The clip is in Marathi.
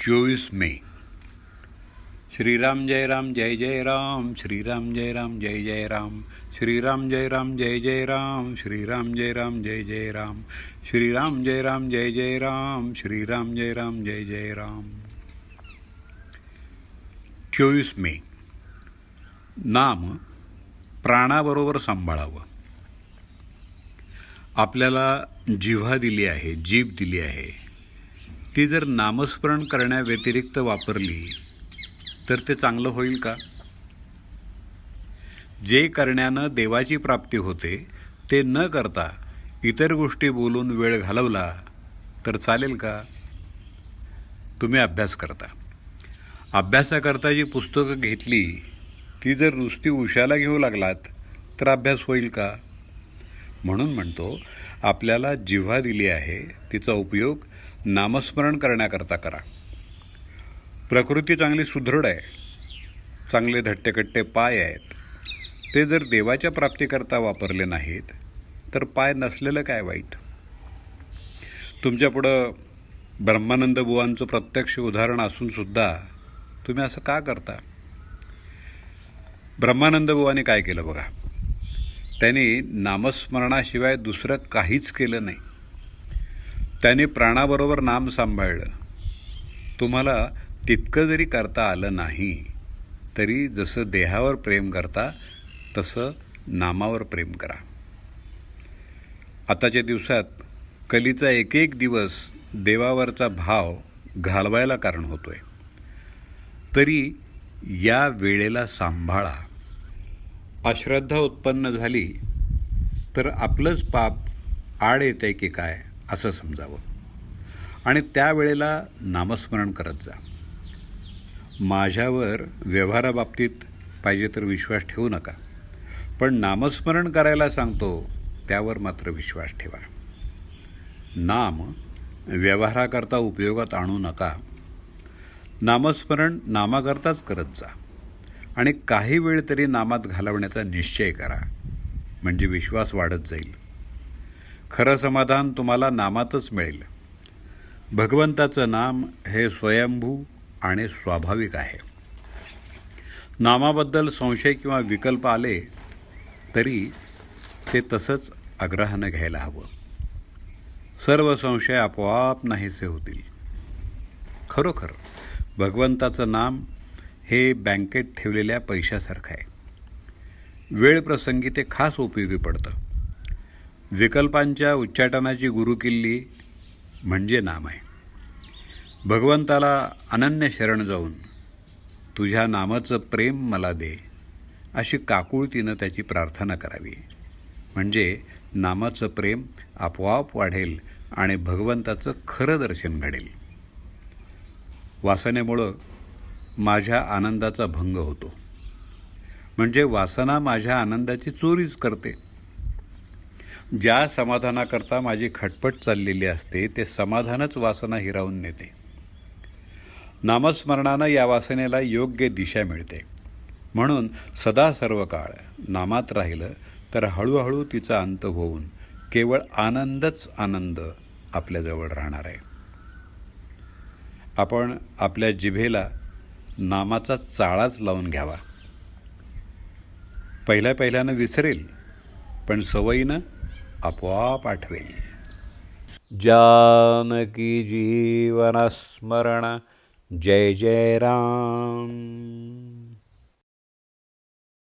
24 मे. श्रीराम जय राम जय जय राम, श्रीराम जय राम जय जय राम, श्रीराम जय राम जय जय राम, श्रीराम जय राम जय जय राम, श्रीराम जय राम जय जय राम, श्रीराम जय राम जय जय राम. 24 मे. नाम प्राणाबरोबर सांभाळावं. आपल्याला जिव्हा दिली आहे, जीभ दिली आहे, ती जर नामस्मरण करण्याव्यतिरिक्त वापरली तर ते चांगलं होईल का? जे करण्यानं देवाची प्राप्ती होते ते न करता इतर गोष्टी बोलून वेळ घालवला तर चालेल का? तुम्ही अभ्यास करता. अभ्यासाकरता जी पुस्तकं घेतली ती जर नुसती उशाला घेऊ लागलात तर अभ्यास होईल का? म्हणून म्हणतो, आपल्याला जिव्हा दिली आहे तिचा उपयोग नामस्मरण करण्याकरता करा. प्रकृती चांगली सुदृढ आहे, चांगले धट्टेकट्टे पाय आहेत. ते जर देवाच्या प्राप्तीकरता वापरले नाहीत तर पाय नसलेलं काय वाईट? तुमच्यापुढं ब्रह्मानंद बुवांचं प्रत्यक्ष उदाहरण असूनसुद्धा तुम्ही असं का करता? ब्रह्मानंद बुवाने काय केलं बघा. त्यांनी नामस्मरणाशिवाय दुसरं काहीच केलं नाही. त्यांनी प्राणाबरोबर नाम सांभाळलं. तुम्हाला तितकं जरी करता आलं नाही तरी जसं देहावर प्रेम करता तसं नामावर प्रेम करा. आताच्या दिवसात कलीचा एक एक दिवस देवावरचा भाव घालवायला कारण होतोय. तरी या वेळेला सांभाळा. अश्रद्धा उत्पन्न झाली तर आपलंच पाप आड येत आहे की काय असं समजावं आणि त्यावेळेला नामस्मरण करत जा. माझ्यावर व्यवहाराबाबतीत पाहिजे तर विश्वास ठेवू नका, पण नामस्मरण करायला सांगतो त्यावर मात्र विश्वास ठेवा. नाम व्यवहाराकरता उपयोगात आणू नका. नामस्मरण नामाकरताच करत जा आणि काही वेळ तरी नामात घालवण्याचा निश्चय करा, म्हणजे विश्वास वाढत जाईल. खरं समाधान तुम्हाला नामातच मिळेल. भगवंताचं नाम हे स्वयंभू आणि स्वाभाविक आहे. नामाबद्दल संशय किंवा विकल्प आले तरी ते तसंच आग्रहानं घ्यायला हवं. सर्व संशय आपोआप नाहीसे होतील. खरोखर भगवंताचं नाम हे बँकेत ठेवलेल्या पैशासारखं आहे. वेळ प्रसंगी ते खास उपयोगी पडतं. विकल्पांच्या उच्चाटनाची गुरुकिल्ली म्हणजे नाम आहे. भगवंताला अनन्य शरण जाऊन तुझ्या नामाचं प्रेम मला दे अशी काकुळतीनं त्याची प्रार्थना करावी, म्हणजे नामाचं प्रेम आपोआप वाढेल आणि भगवंताचं खरं दर्शन घडेल. वासनेमुळं माझ्या आनंदाचा भंग होतो, म्हणजे वासना माझ्या आनंदाची चोरीच करते. ज्या समाधानाकरता माझी खटपट चाललेली असते ते समाधानच वासना हिरावून नेते. नामस्मरणानं या वासनेला योग्य दिशा मिळते. म्हणून सदा सर्व काळ नामात राहिलं तर हळूहळू तिचा अंत होऊन केवळ आनंदच आनंद आपल्याजवळ राहणार आहे. आपण आपल्या जिभेला नामाचा चाळाच लावून घ्यावा. पहिल्यानं विसरेल, पण सवयीनं आपोआप आठवेल. जानकी जीवन स्मरण जय जय राम.